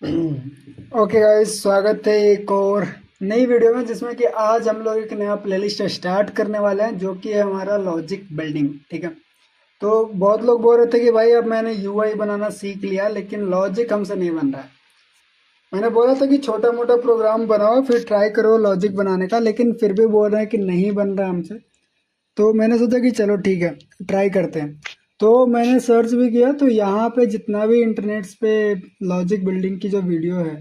Okay guys, स्वागत है एक और नई वीडियो में जिसमें कि आज हम लोग एक नया प्लेलिस्ट स्टार्ट करने वाले हैं जो कि है हमारा लॉजिक बिल्डिंग। ठीक है। तो बहुत लोग बोल रहे थे कि भाई अब मैंने यूआई बनाना सीख लिया लेकिन लॉजिक हमसे नहीं बन रहा है। मैंने बोला था कि छोटा मोटा प्रोग्राम बनाओ फिर ट्राई करो लॉजिक बनाने का, लेकिन फिर भी बोल रहे हैं कि नहीं बन रहा हमसे। तो मैंने सोचा कि चलो ठीक है, ट्राई करते हैं। तो मैंने सर्च भी किया तो यहाँ पे जितना भी इंटरनेट्स पे लॉजिक बिल्डिंग की जो वीडियो है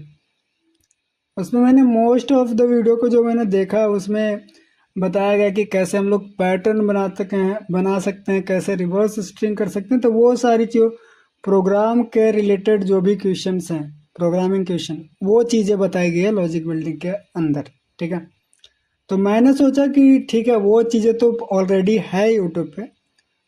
उसमें मैंने मोस्ट ऑफ द वीडियो को जो मैंने देखा उसमें बताया गया कि कैसे हम लोग पैटर्न बना सकते हैं, कैसे रिवर्स स्ट्रिंग कर सकते हैं। तो वो सारी जो प्रोग्राम के रिलेटेड जो भी क्वेश्चंस हैं, प्रोग्रामिंग क्वेश्चन, वो चीज़ें बताई गई है लॉजिक बिल्डिंग के अंदर। ठीक है। तो मैंने सोचा कि ठीक है, वो चीज़ें तो ऑलरेडी है यूट्यूब पे,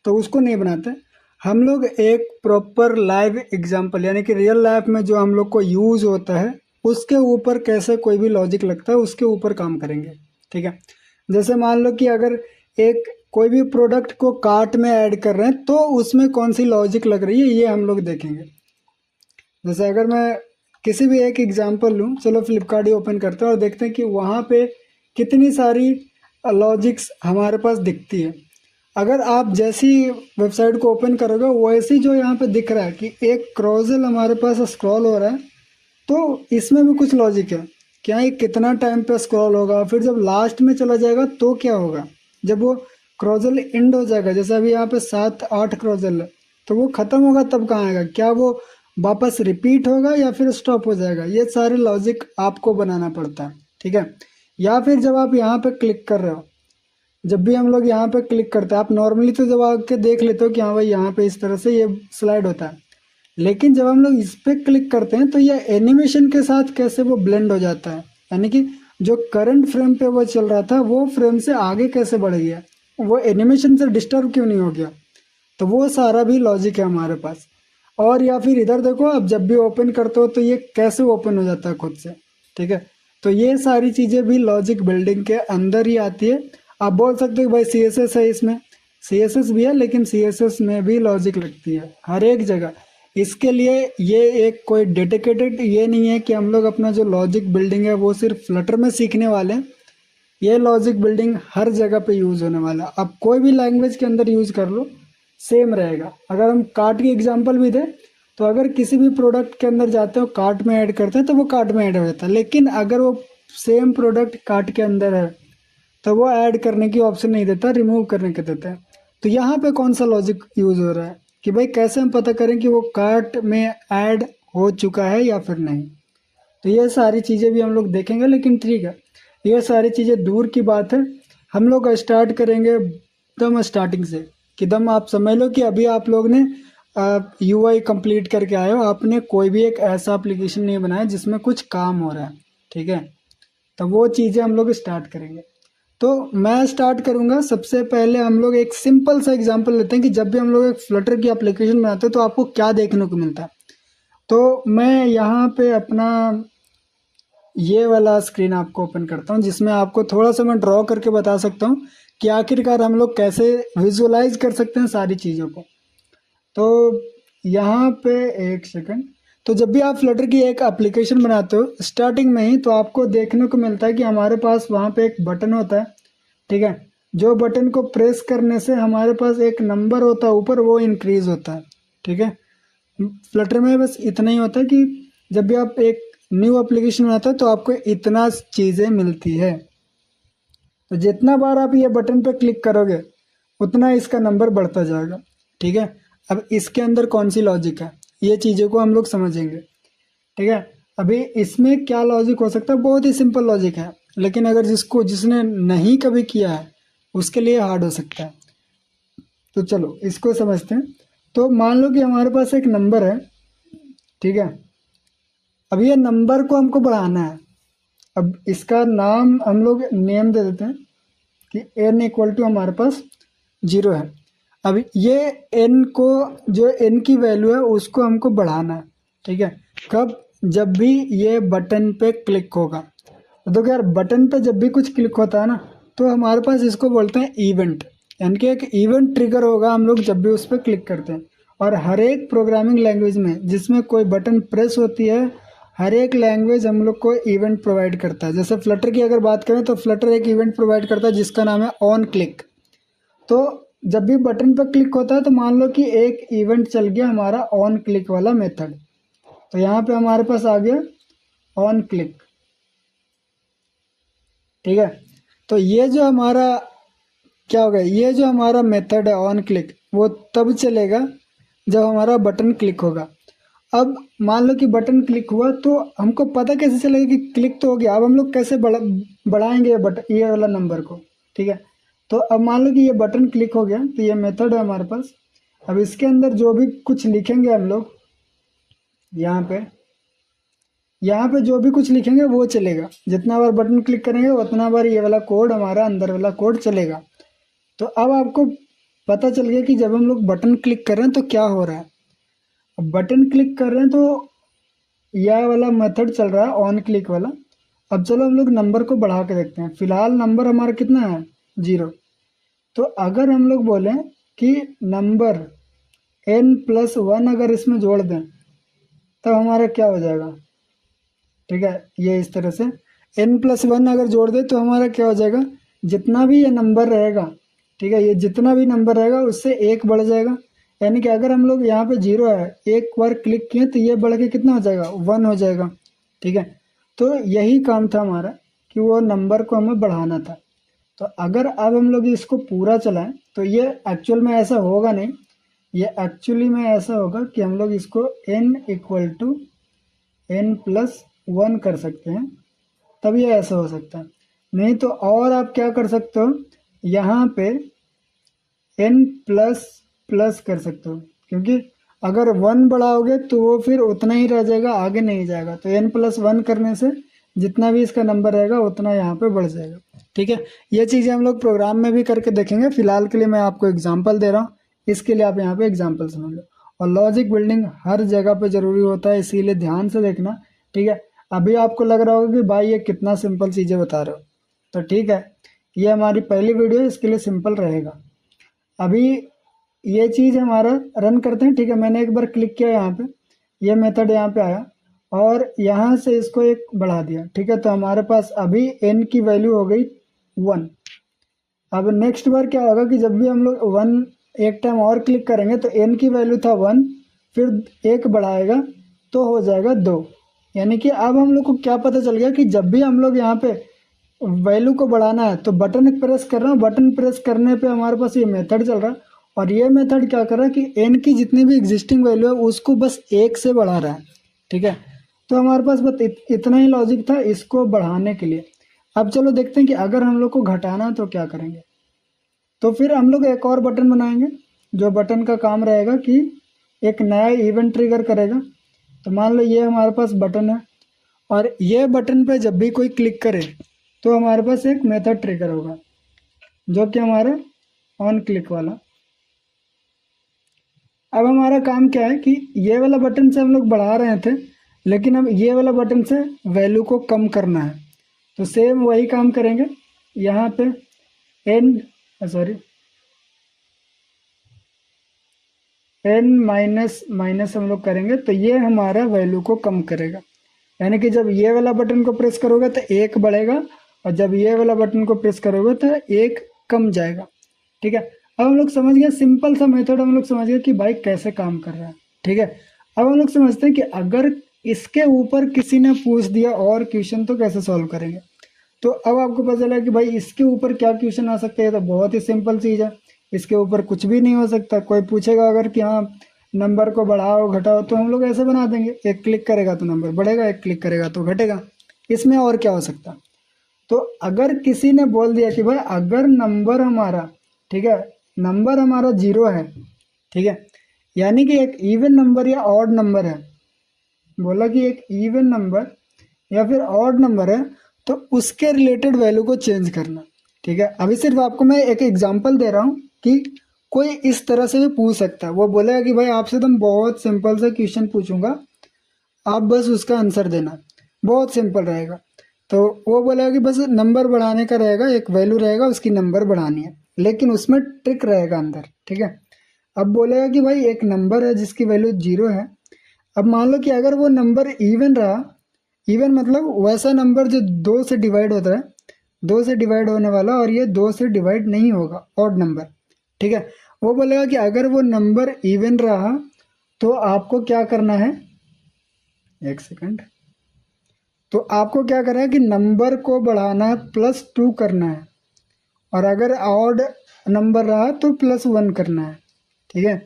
तो उसको नहीं बनाते। हम लोग एक प्रॉपर लाइव एग्जांपल यानी कि रियल लाइफ में जो हम लोग को यूज़ होता है उसके ऊपर कैसे कोई भी लॉजिक लगता है उसके ऊपर काम करेंगे। ठीक है। जैसे मान लो कि अगर एक कोई भी प्रोडक्ट को कार्ट में ऐड कर रहे हैं तो उसमें कौन सी लॉजिक लग रही है ये हम लोग देखेंगे। जैसे अगर मैं किसी भी एक एग्जांपल लूँ, चलो फ्लिपकार्ट ही ओपन करते हैं और देखते हैं कि वहाँ पे कितनी सारी लॉजिक्स हमारे पास दिखती है। अगर आप जैसी वेबसाइट को ओपन करोगे वैसी जो यहाँ पे दिख रहा है कि एक क्रॉजल हमारे पास स्क्रॉल हो रहा है, तो इसमें भी कुछ लॉजिक है। क्या ये कितना टाइम पे स्क्रॉल होगा, फिर जब लास्ट में चला जाएगा तो क्या होगा, जब वो क्रॉजल एंड हो जाएगा। जैसे अभी यहाँ पे 7-8 क्रॉजल है, तो वो ख़त्म होगा तब कहाँ आएगा, क्या वो वापस रिपीट होगा या फिर स्टॉप हो जाएगा। ये सारे लॉजिक आपको बनाना पड़ता है। ठीक है। या फिर जब आप यहाँ पे क्लिक कर रहे हो, जब भी हम लोग यहाँ पे क्लिक करते हैं, आप नॉर्मली तो जब आके देख लेते हो कि हाँ भाई यहाँ पे इस तरह से ये स्लाइड होता है, लेकिन जब हम लोग इस पे क्लिक करते हैं तो ये एनिमेशन के साथ कैसे वो ब्लेंड हो जाता है, यानी कि जो करंट फ्रेम पे वो चल रहा था वो फ्रेम से आगे कैसे बढ़ गया, वो एनिमेशन से डिस्टर्ब क्यों नहीं हो गया। तो वो सारा भी लॉजिक है हमारे पास। और या फिर इधर देखो, आप जब भी ओपन करते हो तो ये कैसे ओपन हो जाता है खुद से। ठीक है। तो ये सारी चीज़ें भी लॉजिक बिल्डिंग के अंदर ही आती है। आप बोल सकते हो भाई सीएसएस है, इसमें सीएसएस भी है, लेकिन सीएसएस में भी लॉजिक लगती है हर एक जगह। इसके लिए ये एक कोई डेडिकेटेड ये नहीं है कि हम लोग अपना जो लॉजिक बिल्डिंग है वो सिर्फ फ्लटर में सीखने वाले हैं। ये लॉजिक बिल्डिंग हर जगह पे यूज़ होने वाला है। आप कोई भी लैंग्वेज के अंदर यूज़ कर लो, सेम रहेगा। अगर हम कार्ट की एग्जांपल भी दें तो अगर किसी भी प्रोडक्ट के अंदर जाते हो कार्ट में ऐड करते हैं तो वो कार्ट में ऐड हो जाता है, लेकिन अगर वो सेम प्रोडक्ट कार्ट के अंदर है तो वो ऐड करने की ऑप्शन नहीं देता, रिमूव करने के देता है। तो यहाँ पे कौन सा लॉजिक यूज़ हो रहा है कि भाई कैसे हम पता करें कि वो कार्ट में ऐड हो चुका है या फिर नहीं। तो ये सारी चीज़ें भी हम लोग देखेंगे, लेकिन ठीक है, ये सारी चीज़ें दूर की बात है। हम लोग स्टार्ट करेंगे एकदम स्टार्टिंग से, कि दम आप समझ लो कि अभी आप लोग ने यूआई कंप्लीट करके आए हो, आपने कोई भी एक ऐसा एप्लीकेशन नहीं बनाया जिसमें कुछ काम हो रहा है। ठीक है। तो वो चीज़ें हम लोग स्टार्ट करेंगे। तो मैं स्टार्ट करूंगा। सबसे पहले हम लोग एक सिंपल सा एग्जांपल लेते हैं कि जब भी हम लोग एक फ्लटर की एप्लीकेशन बनाते हैं तो आपको क्या देखने को मिलता है। तो मैं यहाँ पे अपना ये वाला स्क्रीन आपको ओपन करता हूँ जिसमें आपको थोड़ा सा मैं ड्रॉ करके बता सकता हूँ कि आखिरकार हम लोग कैसे विजुअलाइज कर सकते हैं सारी चीज़ों को। तो यहाँ पे एक सेकंड। तो जब भी आप फ्लटर की एक एप्लीकेशन बनाते हो स्टार्टिंग में ही, तो आपको देखने को मिलता है कि हमारे पास वहाँ पे एक बटन होता है। ठीक है। जो बटन को प्रेस करने से हमारे पास एक नंबर होता है ऊपर, वो इंक्रीज होता है। ठीक है। फ्लटर में बस इतना ही होता है कि जब भी आप एक न्यू एप्लीकेशन बनाते हो तो आपको इतना चीज़ें मिलती है। तो जितना बार आप ये बटन पे क्लिक करोगे उतना इसका नंबर बढ़ता जाएगा। ठीक है। अब इसके अंदर कौन सी लॉजिक है ये चीज़ों को हम लोग समझेंगे। ठीक है। अभी इसमें क्या लॉजिक हो सकता है, बहुत ही सिंपल लॉजिक है, लेकिन अगर जिसने नहीं कभी किया है उसके लिए हार्ड हो सकता है। तो चलो इसको समझते हैं। तो मान लो कि हमारे पास एक नंबर है। ठीक है। अब ये नंबर को हमको बढ़ाना है। अब इसका नाम हम लोग नेम दे देते हैं कि n इक्वल टू हमारे पास 0 है। अब ये n को, जो n की वैल्यू है उसको हमको बढ़ाना है। ठीक है। कब, जब भी ये बटन पे क्लिक होगा। तो देखो यार, बटन पे जब भी कुछ क्लिक होता है ना तो हमारे पास इसको बोलते हैं इवेंट, यानी कि एक इवेंट ट्रिगर होगा हम लोग जब भी उस पर क्लिक करते हैं। और हर एक प्रोग्रामिंग लैंग्वेज में जिसमें कोई बटन प्रेस होती है हर एक लैंग्वेज हम लोग को इवेंट प्रोवाइड करता है। जैसे फ्लटर की अगर बात करें तो फ्लटर एक इवेंट प्रोवाइड करता है जिसका नाम है ऑन क्लिक। तो जब भी बटन पर क्लिक होता है तो मान लो कि एक इवेंट चल गया हमारा ऑन क्लिक वाला मेथड। तो यहाँ पे हमारे पास आ गया ऑन क्लिक, ठीक है। तो ये जो हमारा क्या होगा, ये जो हमारा मेथड है ऑन क्लिक वो तब चलेगा जब हमारा बटन क्लिक होगा। अब मान लो कि बटन क्लिक हुआ तो हमको पता कैसे चलेगा कि क्लिक तो हो गया। अब हम लोग कैसे बढ़ाएंगे ये वाला नंबर को, ठीक है। तो अब मान लो कि ये बटन क्लिक हो गया, तो ये मेथड है हमारे पास। अब इसके अंदर जो भी कुछ लिखेंगे हम लोग यहाँ पे जो भी कुछ लिखेंगे वो चलेगा। जितना बार बटन क्लिक करेंगे उतना बार ये वाला कोड, हमारा अंदर वाला कोड चलेगा। तो अब आपको पता चल गया कि जब हम लोग बटन क्लिक कर रहे हैं तो क्या हो रहा है। अब बटन क्लिक कर रहे हैं तो यह वाला मेथड चल रहा है ऑन क्लिक वाला। अब चलो हम लोग नंबर को बढ़ा के देखते हैं। फिलहाल नंबर हमारा कितना है, 0। तो अगर हम लोग बोलें कि नंबर n+1 अगर इसमें जोड़ दें तब हमारा क्या हो जाएगा, ठीक है। ये इस तरह से n+1 अगर जोड़ दे तो हमारा क्या हो जाएगा, जितना भी ये नंबर रहेगा, ठीक है, ये जितना भी नंबर रहेगा उससे एक बढ़ जाएगा। यानी कि अगर हम लोग यहाँ पे 0 है, एक बार क्लिक किए तो ये बढ़ के कितना हो जाएगा, 1 हो जाएगा, ठीक है। तो यही काम था हमारा कि वो नंबर को हमें बढ़ाना था। तो अगर अब हम लोग इसको पूरा चलाएं तो ये एक्चुअल में ऐसा होगा नहीं। ये एक्चुअली में ऐसा होगा कि हम लोग इसको n=n+1 कर सकते हैं, तब ये ऐसा हो सकता है। नहीं तो और आप क्या कर सकते हो, यहाँ पे n++ कर सकते हो, क्योंकि अगर 1 बढ़ाओगे तो वो फिर उतना ही रह जाएगा, आगे नहीं जाएगा। तो n+1 करने से जितना भी इसका नंबर रहेगा उतना यहाँ पे बढ़ जाएगा, ठीक है। ये चीज़ें हम लोग प्रोग्राम में भी करके देखेंगे। फिलहाल के लिए मैं आपको एग्जांपल दे रहा हूँ, इसके लिए आप यहाँ पे एग्जांपल समझ लो। और लॉजिक बिल्डिंग हर जगह पे ज़रूरी होता है, इसीलिए ध्यान से देखना, ठीक है। अभी आपको लग रहा होगा कि भाई ये कितना सिंपल चीज़ें बता रहे हो, तो ठीक है, ये हमारी पहली वीडियो है, इसके लिए सिंपल रहेगा। अभी ये चीज़ हमारा रन करते हैं, ठीक है। मैंने एक बार क्लिक किया यहाँ पे, ये मेथड यहाँ पे आया और यहाँ से इसको एक बढ़ा दिया, ठीक है। तो हमारे पास अभी n की वैल्यू हो गई 1। अब नेक्स्ट बार क्या होगा कि जब भी हम लोग 1 एक टाइम और क्लिक करेंगे तो n की वैल्यू था 1, फिर एक बढ़ाएगा तो हो जाएगा 2। यानी कि अब हम लोग को क्या पता चल गया कि जब भी हम लोग यहाँ पे वैल्यू को बढ़ाना है तो बटन प्रेस कर रहा हूँ, बटन प्रेस करने पे हमारे पास ये मेथड चल रहा है और ये मेथड क्या कर रहा है कि n की जितनी भी एग्जिस्टिंग वैल्यू है उसको बस 1 से बढ़ा रहा है, ठीक है। तो हमारे पास बस इतना ही लॉजिक था इसको बढ़ाने के लिए। अब चलो देखते हैं कि अगर हम लोग को घटाना है तो क्या करेंगे। तो फिर हम लोग एक और बटन बनाएंगे, जो बटन का काम रहेगा कि एक नया इवेंट ट्रिगर करेगा। तो मान लो ये हमारे पास बटन है और ये बटन पे जब भी कोई क्लिक करे तो हमारे पास एक मेथड ट्रिगर होगा जो कि हमारा ऑन क्लिक वाला। अब हमारा काम क्या है कि ये वाला बटन से हम लोग बढ़ा रहे थे, लेकिन अब ये वाला बटन से वैल्यू को कम करना है। तो सेम वही काम करेंगे, यहाँ पे n- हम लोग करेंगे तो ये हमारा वैल्यू को कम करेगा। यानी कि जब ये वाला बटन को प्रेस करोगे तो 1 बढ़ेगा और जब ये वाला बटन को प्रेस करोगे तो 1 कम जाएगा, ठीक है। अब हम लोग समझ गए, सिंपल सा मेथड हम लोग समझ गए कि भाई कैसे काम कर रहा है, ठीक है। अब हम लोग समझते हैं कि अगर इसके ऊपर किसी ने पूछ दिया और क्वेश्चन तो कैसे सॉल्व करेंगे। तो अब आपको पता चला कि भाई इसके ऊपर क्या क्वेश्चन आ सकते हैं। तो बहुत ही सिंपल चीज़ है, इसके ऊपर कुछ भी नहीं हो सकता। कोई पूछेगा अगर कि हाँ नंबर को बढ़ाओ घटाओ, तो हम लोग ऐसे बना देंगे, एक क्लिक करेगा तो नंबर बढ़ेगा, एक क्लिक करेगा तो घटेगा। इसमें और क्या हो सकता। तो अगर किसी ने बोल दिया कि भाई अगर नंबर हमारा, ठीक है, नंबर हमारा 0 है, ठीक है, यानी कि एक इवन नंबर या ऑड नंबर है, बोला कि एक इवन नंबर या फिर ऑड नंबर है, तो उसके रिलेटेड वैल्यू को चेंज करना, ठीक है। अभी सिर्फ आपको मैं एक एग्जांपल दे रहा हूँ कि कोई इस तरह से भी पूछ सकता है। वो बोलेगा कि भाई आपसे तो बहुत सिंपल सा क्वेश्चन पूछूंगा, आप बस उसका आंसर देना, बहुत सिंपल रहेगा। तो वो बोलेगा कि बस नंबर बढ़ाने का रहेगा, एक वैल्यू रहेगा उसकी नंबर बढ़ानी है, लेकिन उसमें ट्रिक रहेगा अंदर, ठीक है। अब बोलेगा कि भाई एक नंबर है जिसकी वैल्यू 0 है। अब मान लो कि अगर वो नंबर इवन रहा इवन मतलब वैसा नंबर जो दो से डिवाइड होता है, दो से डिवाइड होने वाला, और ये दो से डिवाइड नहीं होगा, ऑड नंबर। ठीक है, वो बोलेगा कि अगर वो नंबर इवन रहा तो आपको क्या करना है, एक सेकंड, तो आपको क्या करना है कि नंबर को बढ़ाना है, +2 करना है, और अगर ऑड नंबर रहा तो +1 करना है। ठीक है,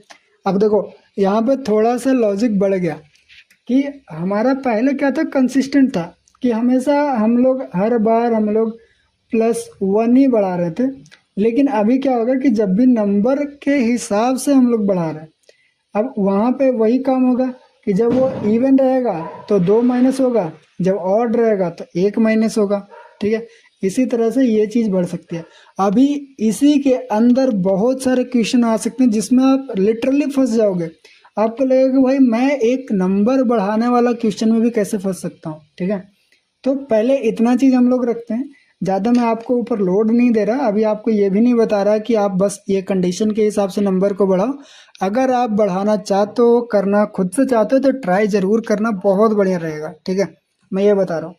अब देखो यहाँ पे थोड़ा सा लॉजिक बढ़ गया कि हमारा पहले क्या था, कंसिस्टेंट था कि हमेशा हम लोग हर बार हम लोग +1 ही बढ़ा रहे थे। लेकिन अभी क्या होगा कि जब भी नंबर के हिसाब से हम लोग बढ़ा रहे हैं, अब वहाँ पे वही काम होगा कि जब वो इवन रहेगा तो 2 माइनस होगा, जब ऑड रहेगा तो 1 माइनस होगा। ठीक है, इसी तरह से ये चीज़ बढ़ सकती है। अभी इसी के अंदर बहुत सारे क्वेश्चन आ सकते हैं जिसमें आप लिटरली फंस जाओगे। आपको लगेगा कि भाई मैं एक नंबर बढ़ाने वाला क्वेश्चन में भी कैसे फंस सकता हूँ। ठीक है, तो पहले इतना चीज़ हम लोग रखते हैं। ज़्यादा मैं आपको ऊपर लोड नहीं दे रहा, अभी आपको ये भी नहीं बता रहा कि आप बस ये कंडीशन के हिसाब से नंबर को बढ़ाओ। अगर आप बढ़ाना चाहते हो, करना खुद से चाहते हो, तो ट्राई ज़रूर करना, बहुत बढ़िया रहेगा। ठीक है, मैं ये बता रहा हूँ।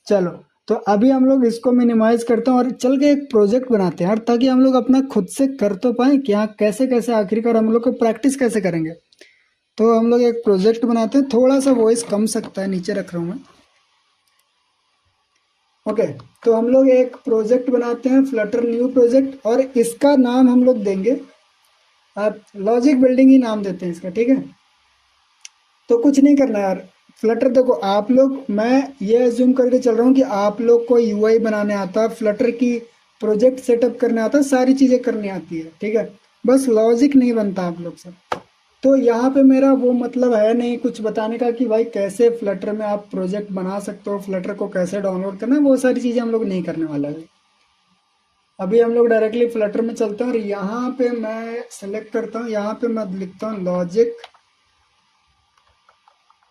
चलो, तो अभी हम लोग इसको मिनिमाइज करते हैं और चल के एक प्रोजेक्ट बनाते हैं यार, ताकि हम लोग अपना खुद से कर तो पाएँ कि हाँ कैसे कैसे आखिरकार हम लोग को प्रैक्टिस कैसे करेंगे। तो हम लोग एक प्रोजेक्ट बनाते हैं, थोड़ा सा वॉइस कम सकता है, नीचे रख रहा हूँ मैं। ओके, तो हम लोग एक प्रोजेक्ट बनाते हैं, फ्लटर न्यू प्रोजेक्ट, और इसका नाम हम लोग देंगे, आप लॉजिक बिल्डिंग ही नाम देते हैं इसका। ठीक है, तो कुछ नहीं करना यार, फ्लटर देखो आप लोग, मैं ये एज्यूम करके चल रहा हूँ कि आप लोग को यूआई बनाने आता है, फ्लटर की प्रोजेक्ट सेटअप करने आता है, सारी चीज़ें करनी आती है। ठीक है, बस लॉजिक नहीं बनता आप लोग से। तो यहाँ पे मेरा वो मतलब है नहीं कुछ बताने का कि भाई कैसे फ्लटर में आप प्रोजेक्ट बना सकते हो, फ्लटर को कैसे डाउनलोड करना है, वो सारी चीज़ें हम लोग नहीं करने वाला है। अभी हम लोग डायरेक्टली फ्लटर में चलते हैं, और यहाँ पे मैं सेलेक्ट करता हूँ, यहाँ पे मैं लिखता हूँ लॉजिक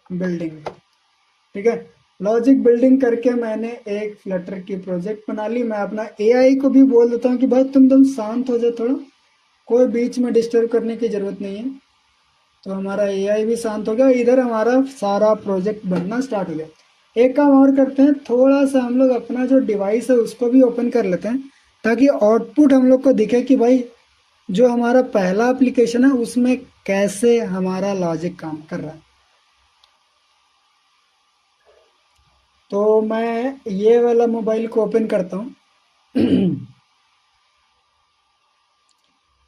बिल्डिंग। ठीक है, लॉजिक बिल्डिंग करके मैंने एक फ्लटर की प्रोजेक्ट बना ली। मैं अपना एआई को भी बोल देता हूँ कि भाई तुम शांत हो जाओ थोड़ा, कोई बीच में डिस्टर्ब करने की ज़रूरत नहीं है। तो हमारा एआई भी शांत हो गया, इधर हमारा सारा प्रोजेक्ट बनना स्टार्ट हो गया। एक काम और करते हैं, थोड़ा सा हम लोग अपना जो डिवाइस है उसको भी ओपन कर लेते हैं, ताकि आउटपुट हम लोग को दिखे कि भाई जो हमारा पहला एप्लीकेशन है उसमें कैसे हमारा लॉजिक काम कर रहा है। तो मैं ये वाला मोबाइल को ओपन करता हूँ।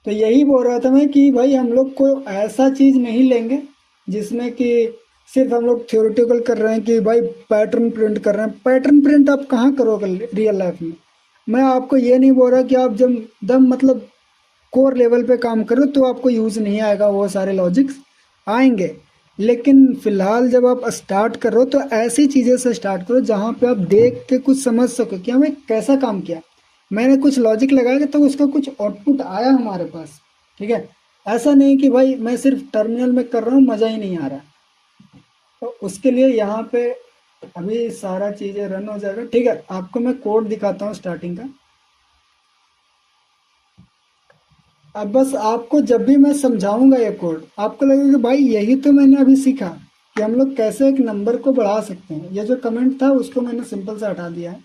तो यही बोल रहा था मैं कि भाई हम लोग को ऐसा चीज़ नहीं लेंगे जिसमें कि सिर्फ हम लोग थ्योरेटिकल कर रहे हैं कि भाई पैटर्न प्रिंट कर रहे हैं। पैटर्न प्रिंट आप कहाँ करोगे रियल लाइफ में। मैं आपको ये नहीं बोल रहा कि आप जब दम मतलब कोर लेवल पे काम करो तो आपको यूज़ नहीं आएगा, वो सारे लॉजिक्स आएंगे। लेकिन फिलहाल जब आप स्टार्ट करो तो ऐसी चीज़ें से स्टार्ट करो जहाँ पे आप देख के कुछ समझ सको कि हमें कैसा काम किया, मैंने कुछ लॉजिक लगाया तो उसका कुछ आउटपुट आया हमारे पास। ठीक है, ऐसा नहीं कि भाई मैं सिर्फ टर्मिनल में कर रहा हूँ मज़ा ही नहीं आ रहा। तो उसके लिए यहाँ पे अभी सारा चीज़ें रन हो जाएगा। ठीक है, आपको मैं कोड दिखाता हूँ स्टार्टिंग का। अब बस आपको जब भी मैं समझाऊंगा ये कोड, आपको लगेगा कि भाई यही तो मैंने अभी सीखा कि हम लोग कैसे एक नंबर को बढ़ा सकते हैं। ये जो कमेंट था उसको मैंने सिंपल से हटा दिया है।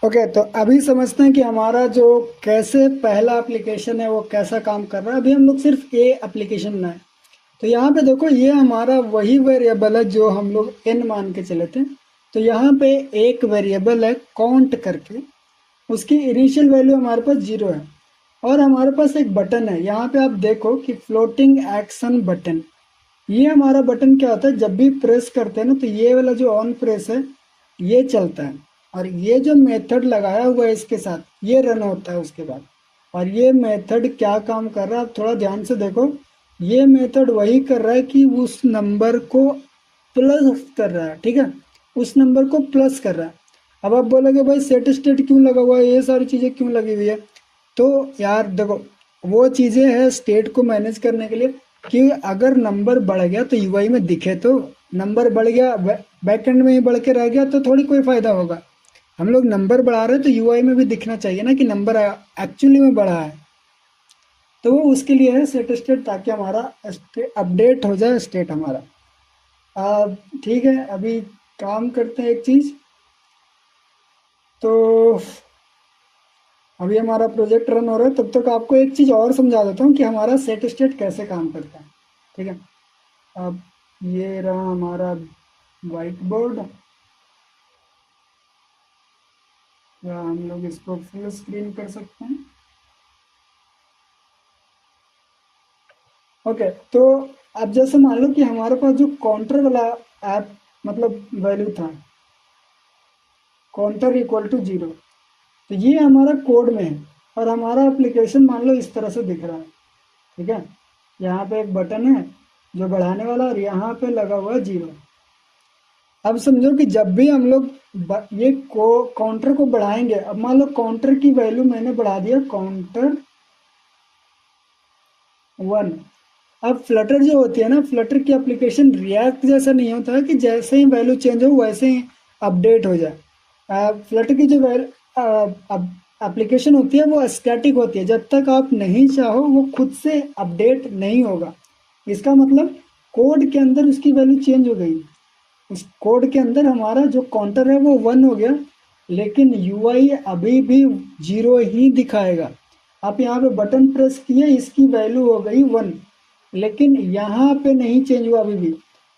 ओके, तो अभी समझते हैं कि हमारा जो कैसे पहला एप्लीकेशन है वो कैसा काम कर रहा है। अभी हम लोग सिर्फ ए एप्लीकेशन बनाए। तो यहाँ पे देखो, ये हमारा वही वेरिएबल है जो हम लोग n मान के चले थे। तो यहाँ पे एक वेरिएबल है काउंट करके, उसकी इनिशियल वैल्यू हमारे पास 0 है। और हमारे पास एक बटन है, यहाँ पे आप देखो कि फ्लोटिंग एक्शन बटन। ये हमारा बटन क्या होता है, जब भी प्रेस करते हैं ना तो ये वाला जो ऑन प्रेस है ये चलता है, और ये जो मेथड लगाया हुआ है इसके साथ ये रन होता है उसके बाद। और ये मेथड क्या काम कर रहा है, आप थोड़ा ध्यान से देखो। ये मेथड वही कर रहा है कि उस नंबर को प्लस कर रहा है, ठीक है, उस नंबर को प्लस कर रहा है। अब आप बोलोगे भाई सेट स्टेट क्यों लगा हुआ है, ये सारी चीज़ें क्यों लगी हुई है। तो यार देखो, वो चीज़ें हैं स्टेट को मैनेज करने के लिए कि अगर नंबर बढ़ गया तो यूआई में दिखे। तो नंबर बढ़ गया बैक एंड में ही बढ़ के रह गया तो थोड़ी कोई फ़ायदा होगा। हम लोग नंबर बढ़ा रहे हैं तो यूआई में भी दिखना चाहिए ना कि नंबर एक्चुअली में बढ़ा है। तो वो उसके लिए है सेट स्टेट, ताकि हमारा अपडेट हो जाए स्टेट हमारा। ठीक है, अभी काम करते हैं एक चीज़। तो अभी हमारा प्रोजेक्ट रन हो रहा है, तब तक आपको एक चीज़ और समझा देता हूँ कि हमारा सेट स्टेट कैसे काम करता है। ठीक है, अब ये रहा हमारा वाइट बोर्ड, या हम लोग इसको फुल स्क्रीन कर सकते हैं। ओके, तो अब जैसे मान लो कि हमारे पास जो काउंटर वाला ऐप मतलब वैल्यू था, काउंटर इक्वल टू 0, तो ये हमारा कोड में है। और हमारा एप्लीकेशन मान लो इस तरह से दिख रहा है। ठीक है, यहाँ पे एक बटन है जो बढ़ाने वाला, और यहाँ पे लगा हुआ है 0। अब समझो कि जब भी हम लोग ये काउंटर को बढ़ाएंगे, अब मान लो काउंटर की वैल्यू मैंने बढ़ा दिया काउंटर 1। अब फ्लटर जो होती है ना, फ्लटर की एप्लीकेशन रिएक्ट जैसा नहीं होता है कि जैसे ही वैल्यू चेंज हो वैसे ही अपडेट हो जाए। फ्लटर की जो एप्लीकेशन होती है वो स्टैटिक होती है, जब तक आप नहीं चाहो वो खुद से अपडेट नहीं होगा। इसका मतलब कोड के अंदर उसकी वैल्यू चेंज हो गई, उस कोड के अंदर हमारा जो काउंटर है वो 1 हो गया, लेकिन यूआई अभी भी 0 ही दिखाएगा। आप यहाँ पे बटन प्रेस किए, इसकी वैल्यू हो गई 1, लेकिन यहाँ पे नहीं चेंज हुआ,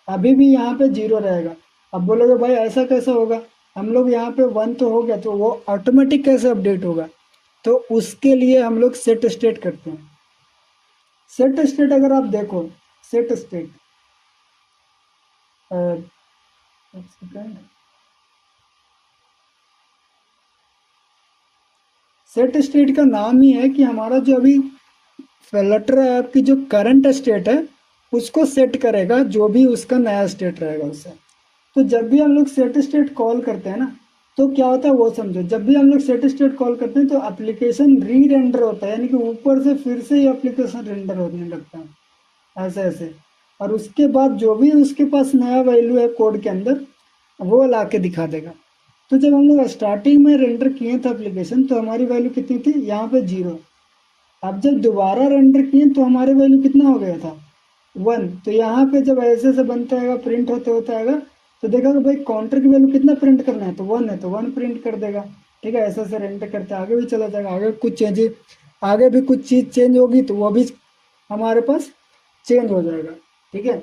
अभी भी यहाँ पे 0 रहेगा। अब बोलोगे भाई ऐसा कैसे होगा, हम लोग यहाँ पे 1 तो हो गया तो वो ऑटोमेटिक कैसे अपडेट होगा। तो उसके लिए हम लोग सेट स्टेट करते हैं। सेट स्टेट अगर आप देखो, सेट स्टेट सेट स्टेट का नाम ही है कि हमारा जो अभी फ्लटर ऐप की जो करंट स्टेट है उसको सेट करेगा, जो भी उसका नया स्टेट रहेगा उससे। तो जब भी हम लोग सेट स्टेट कॉल करते हैं ना, तो क्या होता है वो समझो। जब भी हम लोग सेट स्टेट कॉल करते हैं तो एप्लीकेशन री रेंडर होता है, यानी कि ऊपर से फिर से ही एप्लीकेशन रेंडर होने लगता है ऐसे ऐसे। और उसके बाद जो भी उसके पास नया वैल्यू है कोड के अंदर वो ला के दिखा देगा। तो जब हम लोग स्टार्टिंग में रेंडर किए थे एप्लीकेशन तो हमारी वैल्यू कितनी थी, यहाँ पे 0। अब जब दोबारा रेंडर किए तो हमारे वैल्यू कितना हो गया था, 1। तो यहाँ पे जब ऐसे से बनता है प्रिंट होते होते आएगा तो देखा कि भाई काउंटर की वैल्यू कितना प्रिंट करना है, तो 1 है तो 1 प्रिंट कर देगा। ठीक है, ऐसे ऐसे रेंडर करते आगे भी चला जाएगा। आगे भी कुछ चीज़ चेंज होगी तो वो भी हमारे पास चेंज हो जाएगा। ठीक है,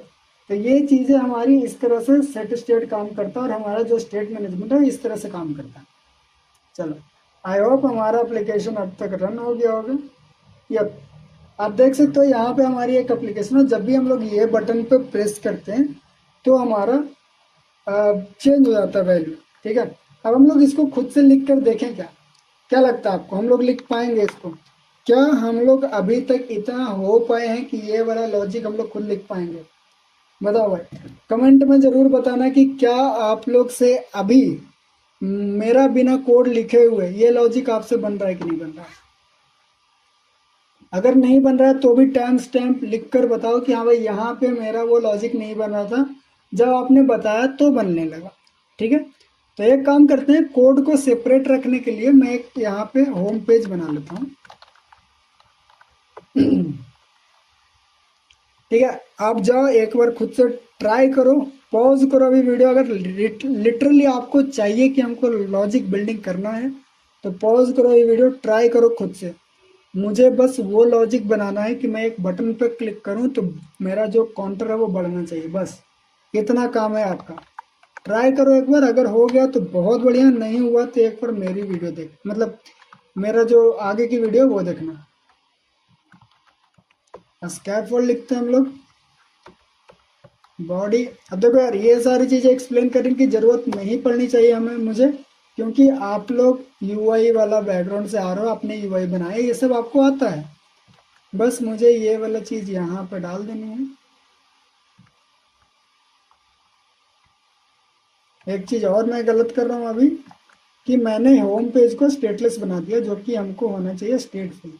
तो ये चीज़ें हमारी इस तरह से सेट स्टेट काम करता है, और हमारा जो स्टेट मैनेजमेंट है इस तरह से काम करता है। चलो, आई होप हमारा एप्लीकेशन अब तक रन हो गया होगा। यप, आप देख सकते हो यहाँ पे हमारी एक एप्लीकेशन है, जब भी हम लोग ये बटन पे प्रेस करते हैं तो हमारा चेंज हो जाता है वैल्यू। ठीक है, अब हम लोग इसको खुद से लिख कर देखें, क्या क्या लगता है आपको, हम लोग लिख पाएंगे इसको? क्या हम लोग अभी तक इतना हो पाए हैं कि ये वाला लॉजिक हम लोग खुद लिख पाएंगे? बताओ भाई, कमेंट में ज़रूर बताना कि क्या आप लोग से अभी मेरा बिना कोड लिखे हुए ये लॉजिक आपसे बन रहा है कि नहीं बन रहा है। अगर नहीं बन रहा है तो भी टाइम स्टैम्प लिख कर बताओ कि हाँ भाई यहाँ पे मेरा वो लॉजिक नहीं बन रहा था, जब आपने बताया तो बनने लगा। ठीक है, तो एक काम करते हैं, कोड को सेपरेट रखने के लिए मैं एक यहाँ पे होम पेज बना लेता हूँ। ठीक है, आप जाओ एक बार खुद से ट्राई करो, पॉज करो अभी वीडियो। अगर लिटरली आपको चाहिए कि हमको लॉजिक बिल्डिंग करना है तो पॉज करो ये वीडियो, ट्राई करो खुद से। मुझे बस वो लॉजिक बनाना है कि मैं एक बटन पर क्लिक करूं तो मेरा जो काउंटर है वो बढ़ना चाहिए, बस इतना काम है आपका। ट्राई करो एक बार, अगर हो गया तो बहुत बढ़िया, नहीं हुआ तो एक बार मेरी वीडियो देख, मतलब मेरा जो आगे की वीडियो वो देखना। स्कैफोल्ड लिखते हैं हम लोग, बॉडी। अब देखो यार, ये सारी चीज़ें एक्सप्लेन करने की ज़रूरत नहीं पड़नी चाहिए हमें मुझे, क्योंकि आप लोग यूआई वाला बैकग्राउंड से आ रहे हो, आपने यूआई बनाया, ये सब आपको आता है। बस मुझे ये वाला चीज़ यहाँ पर डाल देनी है। एक चीज़ और मैं गलत कर रहा हूँ अभी, कि मैंने होम पेज को स्टेटलेस बना दिया, जो कि हमको होना चाहिए स्टेटफुल।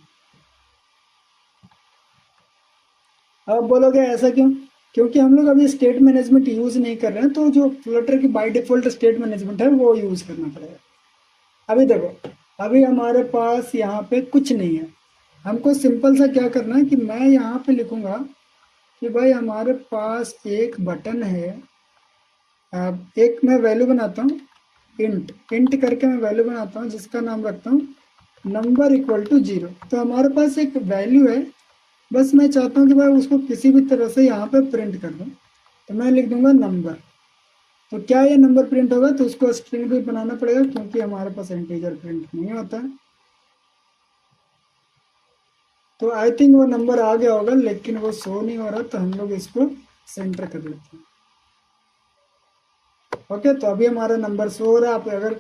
अब बोलोगे ऐसा क्यों? क्योंकि हम लोग अभी स्टेट मैनेजमेंट यूज़ नहीं कर रहे हैं, तो जो फ्लटर की बाय डिफ़ॉल्ट स्टेट मैनेजमेंट है वो यूज़ करना पड़ेगा। अभी देखो, अभी हमारे पास यहाँ पे कुछ नहीं है। हमको सिंपल सा क्या करना है कि मैं यहाँ पे लिखूँगा कि भाई हमारे पास एक बटन है। अब एक मैं वैल्यू बनाता हूँ, इंट इंट करके मैं वैल्यू बनाता हूँ जिसका नाम रखता हूँ नंबर इक्वल टू 0। तो हमारे पास एक वैल्यू है, बस मैं चाहता हूँ कि भाई उसको किसी भी तरह से यहाँ पे प्रिंट कर दूँ। तो मैं लिख दूंगा नंबर। तो क्या ये नंबर प्रिंट होगा? तो उसको स्ट्रिंग भी बनाना पड़ेगा, क्योंकि हमारे पास इंटीजर प्रिंट नहीं होता है। तो आई थिंक वो नंबर आ गया होगा, लेकिन वो शो नहीं हो रहा, तो हम लोग इसको सेंटर कर लेते हैं। ओके, तो अभी हमारा नंबर शो हो रहा है। आप अगर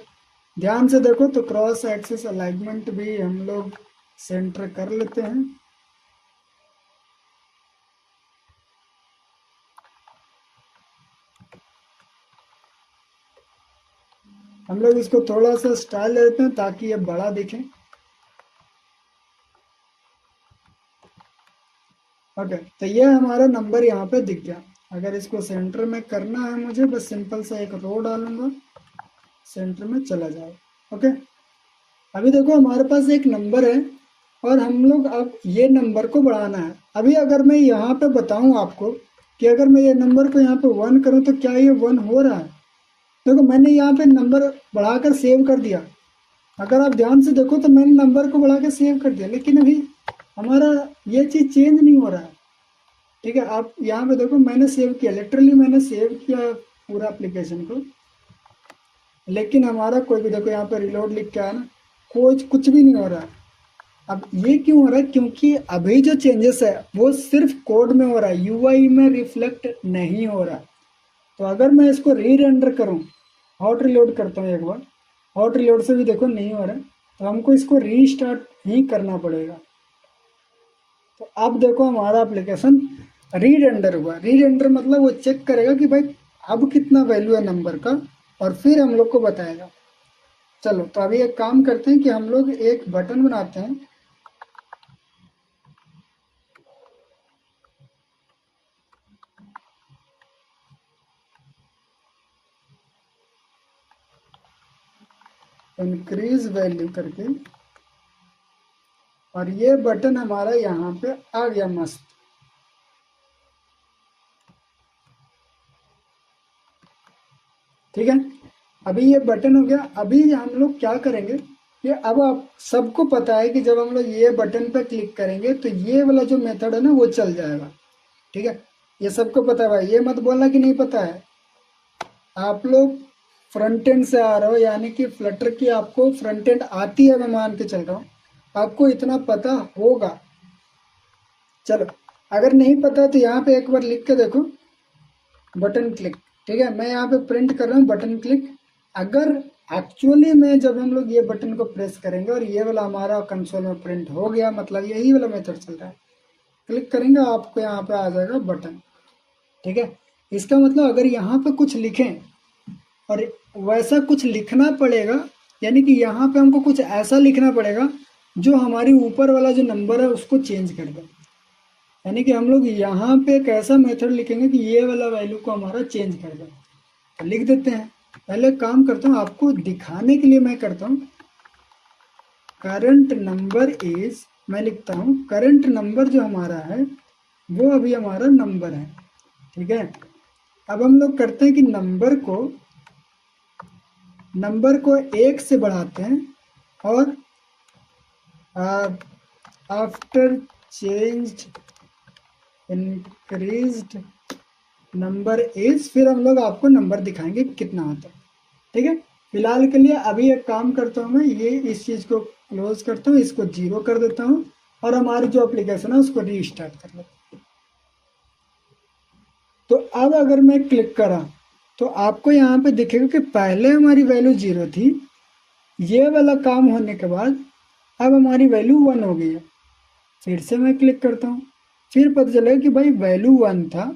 ध्यान से देखो तो क्रॉस एक्सिस अलाइनमेंट भी हम लोग सेंटर कर लेते हैं। हम लोग इसको थोड़ा सा स्टाइल दे देते हैं ताकि ये बड़ा दिखे। ओके, तो ये हमारा नंबर यहाँ पे दिख गया। अगर इसको सेंटर में करना है मुझे, बस सिंपल सा एक रो डालूंगा, सेंटर में चला जाए। ओके, अभी देखो हमारे पास एक नंबर है, और हम लोग अब ये नंबर को बढ़ाना है। अभी अगर मैं यहाँ पे बताऊँ आपको कि अगर मैं ये नंबर को यहाँ पे 1 करूँ तो क्या ये 1 हो रहा है? देखो मैंने यहाँ पे नंबर बढ़ाकर सेव कर दिया। अगर आप ध्यान से देखो तो मैंने नंबर को बढ़ा के सेव कर दिया, लेकिन अभी हमारा ये चीज़ चेंज नहीं हो रहा है। ठीक है, आप यहाँ पे देखो, मैंने सेव किया, लिटरली मैंने सेव किया पूरा एप्लीकेशन को, लेकिन हमारा कोई भी, देखो यहाँ पे रिलोड लिख के आया ना, कुछ कुछ भी नहीं हो रहा है। अब ये क्यों हो रहा है? क्योंकि अभी जो चेंजेस है वो सिर्फ कोड में हो रहा है, यूआई में रिफ्लेक्ट नहीं हो रहा। तो अगर मैं इसको री रेंडर करूँ, हॉट रिलोड करता हूँ एक बार, हॉट रिलोड से भी देखो नहीं हो रहा है, तो हमको इसको रीस्टार्ट ही करना पड़ेगा। तो अब देखो हमारा एप्लीकेशन री रेंडर हुआ। री रेंडर मतलब वो चेक करेगा कि भाई अब कितना वैल्यू है नंबर का, और फिर हम लोग को बताएगा। चलो, तो अभी एक काम करते हैं कि हम लोग एक बटन बनाते हैं। इंक्रीज वैल्यू करके, और ये बटन हमारा यहाँ पे आ गया मस्त। ठीक है, अभी ये बटन हो गया। अभी हम लोग क्या करेंगे कि अब आप सबको पता है कि जब हम लोग ये बटन पे क्लिक करेंगे तो ये वाला जो मेथड है ना वो चल जाएगा। ठीक है, ये सबको पता है भाई, ये मत बोलना कि नहीं पता है। आप लोग फ्रंट एंड से आ रहे हो, यानी कि फ्लटर की आपको फ्रंट एंड आती है, मैं मान के चल रहा हूँ, आपको इतना पता होगा। चलो, अगर नहीं पता तो यहाँ पे एक बार लिख के देखो, बटन क्लिक। ठीक है, मैं यहाँ पे प्रिंट कर रहा हूँ बटन क्लिक। अगर एक्चुअली में जब हम लोग ये बटन को प्रेस करेंगे और ये वाला हमारा कंसोल में प्रिंट हो गया, मतलब यही वाला मेथड चल रहा है, क्लिक करेंगे आपको यहाँ पे आ जाएगा बटन। ठीक है, इसका मतलब अगर यहाँ पे कुछ लिखें और वैसा कुछ लिखना पड़ेगा, यानी कि यहाँ पे हमको कुछ ऐसा लिखना पड़ेगा जो हमारी ऊपर वाला जो नंबर है उसको चेंज कर दे। यानी कि हम लोग यहाँ पे एक ऐसा मेथड लिखेंगे कि ये वाला वैल्यू को हमारा चेंज कर दे। तो लिख देते हैं। पहले काम करता हूँ, आपको दिखाने के लिए मैं करता हूँ करंट नंबर इज, मैं लिखता हूँ करंट नंबर जो हमारा है वो अभी हमारा नंबर है। ठीक है, अब हम लोग करते हैं कि नंबर को 1 से बढ़ाते हैं, और after change increased number is, फिर हम लोग आपको नंबर दिखाएंगे कितना आता है। ठीक है, फिलहाल के लिए अभी एक काम करता हूँ मैं, ये इस चीज़ को क्लोज करता हूँ, इसको 0 कर देता हूँ और हमारी जो एप्लीकेशन है उसको रीस्टार्ट कर लेता हूँ। तो अब अगर मैं क्लिक करा तो आपको यहाँ पे दिखेगा कि पहले हमारी वैल्यू 0 थी, ये वाला काम होने के बाद अब हमारी वैल्यू 1 हो गई है। फिर से मैं क्लिक करता हूँ, फिर पता चलेगा कि भाई वैल्यू 1 था।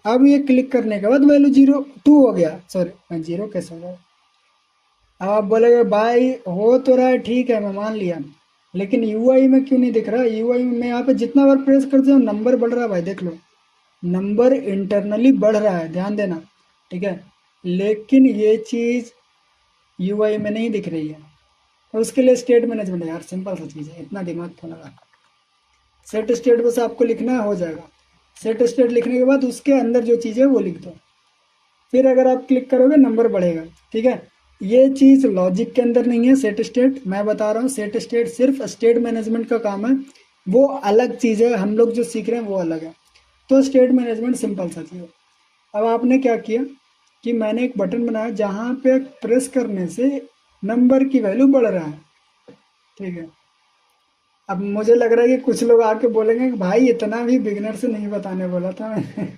अब ये क्लिक करने के बाद वैल्यू 2 हो गया, सॉरी 0 कैसे हो गया। अब आप बोलेगे भाई हो तो रहा है, ठीक है मैं मान लिया, लेकिन यूआई में क्यों नहीं दिख रहा। यूआई में यहाँ पे जितना बार प्रेस करते हो नंबर बढ़ रहा है भाई, देख लो नंबर इंटरनली बढ़ रहा है, ध्यान देना। ठीक है, लेकिन ये चीज़ यूआई में नहीं दिख रही है। तो उसके लिए स्टेट मैनेजमेंट यार सिंपल सा चीज़ है, इतना दिमाग क्यों लगा। सेट स्टेट बस आपको लिखना हो जाएगा। सेट स्टेट लिखने के बाद उसके अंदर जो चीज़ है वो लिख दो, फिर अगर आप क्लिक करोगे नंबर बढ़ेगा। ठीक है, ये चीज़ लॉजिक के अंदर नहीं है सेट स्टेट, मैं बता रहा हूँ। सेट स्टेट सिर्फ स्टेट मैनेजमेंट का काम है, वो अलग चीज़ है, हम लोग जो सीख रहे हैं वो अलग है। तो स्टेट मैनेजमेंट सिंपल सा चीज़ है। अब आपने क्या किया कि मैंने एक बटन बनाया जहाँ पे प्रेस करने से नंबर की वैल्यू बढ़ रहा है। ठीक है, अब मुझे लग रहा है कि कुछ लोग आके बोलेंगे कि भाई इतना भी बिगनर से नहीं बताने बोला था मैं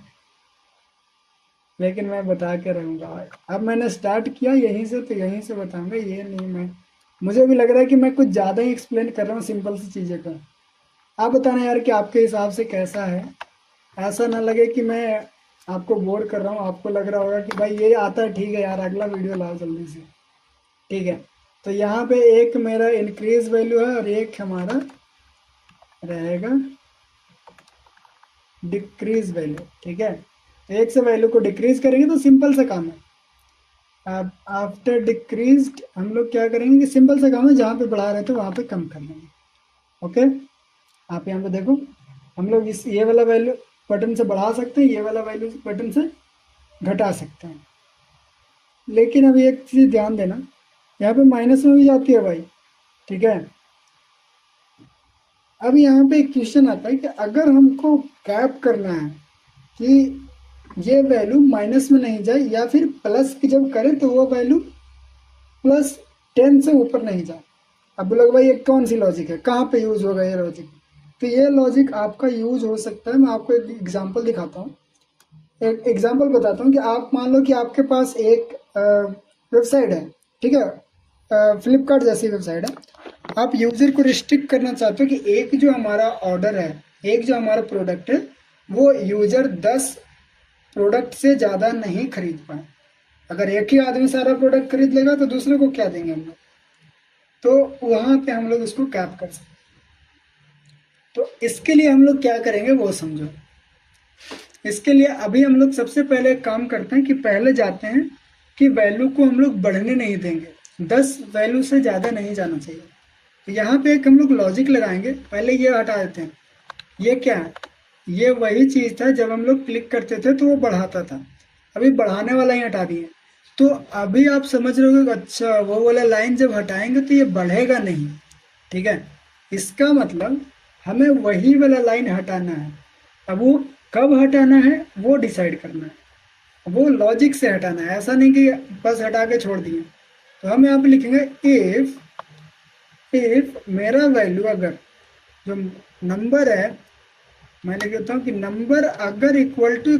लेकिन मैं बता के रहूँगा। अब मैंने स्टार्ट किया यहीं से, तो यहीं से बताऊँगा, ये नहीं मैं, मुझे भी लग रहा है कि मैं कुछ ज़्यादा ही एक्सप्लेन कर रहा हूँ सिंपल सी चीज़ें का। आप बताना यार कि आपके हिसाब से कैसा है, ऐसा ना लगे कि मैं आपको बोर कर रहा हूँ, आपको लग रहा होगा कि भाई ये आता है, ठीक है यार अगला वीडियो लाओ जल्दी से। ठीक है, तो यहाँ पे एक मेरा इंक्रीज वैल्यू है और एक हमारा रहेगा डिक्रीज वैल्यू। ठीक है, एक से वैल्यू को डिक्रीज करेंगे तो सिंपल सा काम है। अब आफ्टर डिक्रीज्ड हम लोग क्या करेंगे कि सिंपल सा काम है, जहाँ पे बढ़ा रहे थे वहाँ पे कम कर लेंगे। ओके, आप यहाँ पे देखो, हम लोग इस ये वाला वैल्यू बटन से बढ़ा सकते हैं, ये वाला वैल्यू बटन से घटा सकते हैं। लेकिन अभी एक चीज़ ध्यान देना, यहाँ पे माइनस में भी जाती है भाई। ठीक है, अब यहाँ पे एक क्वेश्चन आता है कि अगर हमको कैप करना है कि ये वैल्यू माइनस में नहीं जाए या फिर प्लस की जब करें तो वो वैल्यू +10 से ऊपर नहीं जाए। अब बोलोगे भाई ये कौन सी लॉजिक है, कहाँ पे यूज होगा ये लॉजिक। तो ये लॉजिक आपका यूज हो सकता है, मैं आपको एक एग्जांपल दिखाता हूँ। एक एग्जांपल बताता हूँ कि आप मान लो कि आपके पास एक वेबसाइट है। ठीक है, फ्लिपकार्ट जैसी वेबसाइट है। आप यूज़र को रिस्ट्रिक्ट करना चाहते हो कि एक जो हमारा ऑर्डर है, एक जो हमारा प्रोडक्ट है, वो यूज़र 10 प्रोडक्ट से ज़्यादा नहीं खरीद पाए। अगर एक ही आदमी सारा प्रोडक्ट खरीद लेगा तो दूसरे को क्या देंगे हम लोग, तो वहाँ पे हम लोग उसको कैप कर सकते। तो इसके लिए हम लोग क्या करेंगे वो समझो। इसके लिए अभी हम लोग सबसे पहले एक काम करते हैं कि पहले जाते हैं कि वैल्यू को हम लोग बढ़ने नहीं देंगे, 10 वैल्यू से ज़्यादा नहीं जाना चाहिए। तो यहाँ पे एक हम लोग लॉजिक लगाएंगे, पहले ये हटा देते हैं। ये क्या है, ये वही चीज़ था जब हम लोग क्लिक करते थे तो वो बढ़ाता था, अभी बढ़ाने वाला ही हटा दिए। तो अभी आप समझ रहे हो कि अच्छा वो वाला लाइन जब हटाएंगे तो ये बढ़ेगा नहीं। ठीक है, इसका मतलब हमें वही वाला लाइन हटाना है। अब वो कब हटाना है वो डिसाइड करना है, वो लॉजिक से हटाना है, ऐसा नहीं कि बस हटा के छोड़ दिए। तो हम यहाँ पे लिखेंगे इफ मेरा वैल्यू अगर जो नंबर है, मैं लिख देता हूँ कि नंबर अगर इक्वल टू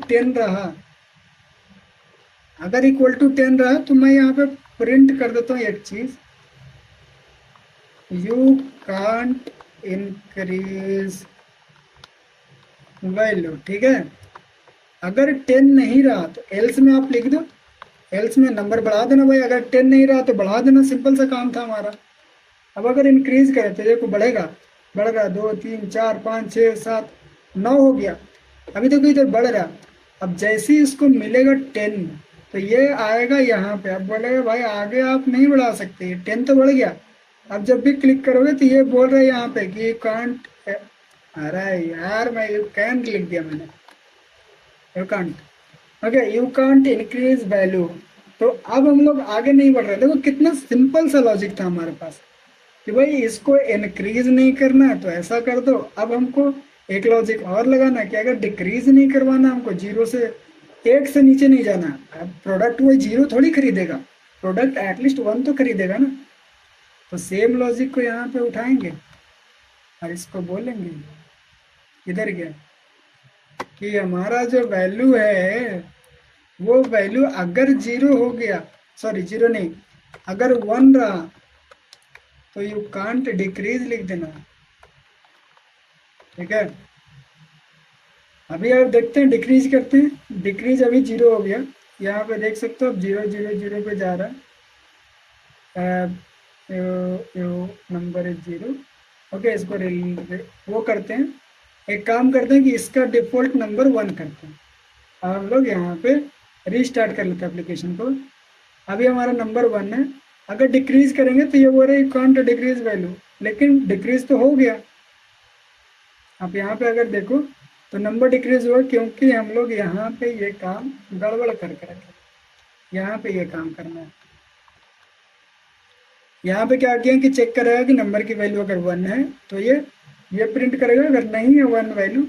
10 रहा, अगर इक्वल टू 10 रहा तो मैं यहाँ पे प्रिंट कर देता हूँ एक चीज, यू कांट इंक्रीज वैल्यू। ठीक है, अगर 10 नहीं रहा तो एल्स में आप लिख दो, एल्स में नंबर बढ़ा देना भाई, अगर 10 नहीं रहा तो बढ़ा देना, सिंपल सा काम था हमारा। अब अगर इंक्रीज करें तो देखो बढ़ेगा, बढ़ रहा, 2 3 4 5 6 7 9 हो गया, अभी तो इधर बढ़ रहा। अब जैसे ही इसको मिलेगा 10 तो ये आएगा यहाँ पे, अब बोलेगा भाई आगे आप नहीं बढ़ा सकते, 10 तो बढ़ गया। अब जब भी क्लिक करोगे तो ये बोल रहा है यहाँ पे कि यू कांट, अरे यार मैं यू कैंट लिख दिया मैंने, you can't, okay you can't increase value. तो अब हम लोग आगे नहीं बढ़ रहे, देखो कितना सिंपल सा लॉजिक था हमारे पास। कि भाई इसको इंक्रीज नहीं करना है तो ऐसा कर दो। अब हमको एक लॉजिक और लगाना है कि अगर डिक्रीज नहीं करवाना, हमको जीरो से, एक से नीचे नहीं जाना। अब प्रोडक्ट वो जीरो थोड़ी खरीदेगा, प्रोडक्ट एटलीस्ट वन तो खरीदेगा ना। तो सेम लॉजिक को यहाँ पे उठाएंगे और इसको बोलेंगे इधर गया कि हमारा जो वैल्यू है वो वैल्यू अगर जीरो हो गया, सॉरी जीरो नहीं, अगर वन रहा तो यू कांट डिक्रीज लिख देना। ठीक है, अभी आप देखते हैं डिक्रीज करते हैं, डिक्रीज अभी जीरो हो गया, यहाँ पे देख सकते हो अब जीरो जीरो जीरो पे जा रहा है। Number is zero. ओके, इसको वो करते हैं, एक काम करते हैं कि इसका डिफॉल्ट नंबर वन करते हैं। अब हम लोग यहाँ पे रीस्टार्ट कर लेते हैं एप्लीकेशन को। अभी हमारा नंबर वन है, अगर डिक्रीज करेंगे तो ये बोल रहे हैं कांट डिक्रीज वैल्यू, लेकिन डिक्रीज तो हो गया। आप यहाँ पे अगर देखो तो नंबर डिक्रीज हुआ क्योंकि हम लोग यहाँ पे ये काम गड़बड़ करके रखे। यहाँ पे ये काम करना है, यहाँ पे क्या किया कि चेक करेगा कि नंबर की वैल्यू अगर वन है तो ये प्रिंट करेगा, अगर नहीं है वन वैल्यू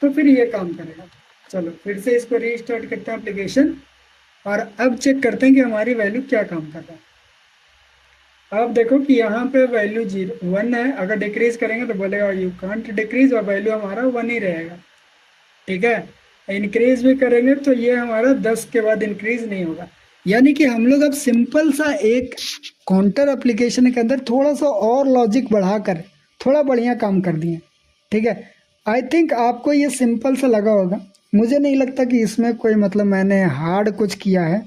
तो फिर ये काम करेगा। चलो फिर से इसको रीस्टार्ट करते हैं एप्लीकेशन, और अब चेक करते हैं कि हमारी वैल्यू क्या काम कर रहा है। आप देखो कि यहाँ पे वैल्यू जीरो वन है, अगर डिक्रीज करेंगे तो बोलेगा यू कांट डिक्रीज, और वैल्यू हमारा वन ही रहेगा। ठीक है, इंक्रीज भी करेंगे तो ये हमारा 10 के बाद इंक्रीज नहीं होगा। यानी कि हम लोग अब सिंपल सा एक काउंटर एप्लीकेशन के अंदर थोड़ा सा और लॉजिक बढ़ाकर थोड़ा बढ़िया काम कर दिए। ठीक है, आई थिंक आपको ये सिंपल सा लगा होगा, मुझे नहीं लगता कि इसमें कोई मतलब मैंने हार्ड कुछ किया है।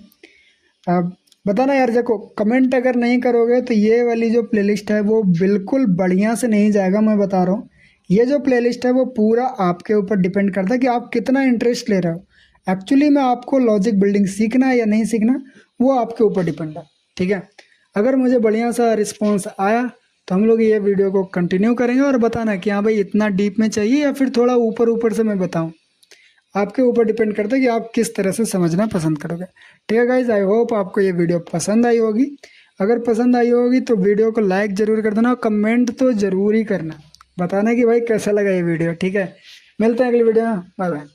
अब बताना यार, देखो कमेंट अगर नहीं करोगे तो ये वाली जो प्लेलिस्ट है वो बिल्कुल बढ़िया से नहीं जाएगा। मैं बता रहा हूँ, ये जो प्लेलिस्ट है वो पूरा आपके ऊपर डिपेंड करता है कि आप कितना इंटरेस्ट ले रहे हो। एक्चुअली में आपको लॉजिक बिल्डिंग सीखना है या नहीं सीखना वो आपके ऊपर डिपेंड है। ठीक है, अगर मुझे बढ़िया सा रिस्पॉन्स आया तो हम लोग ये वीडियो को कंटिन्यू करेंगे, और बताना कि हाँ भाई इतना डीप में चाहिए या फिर थोड़ा ऊपर ऊपर से मैं बताऊँ। आपके ऊपर डिपेंड करता है कि आप किस तरह से समझना पसंद करोगे। ठीक है गाइज, आई होप आपको ये वीडियो पसंद आई होगी। अगर पसंद आई होगी तो वीडियो को लाइक ज़रूर कर देना और कमेंट तो ज़रूर ही करना, बताना कि भाई कैसा लगा ये वीडियो। ठीक है, मिलते हैं अगली वीडियो में, बाय बाय।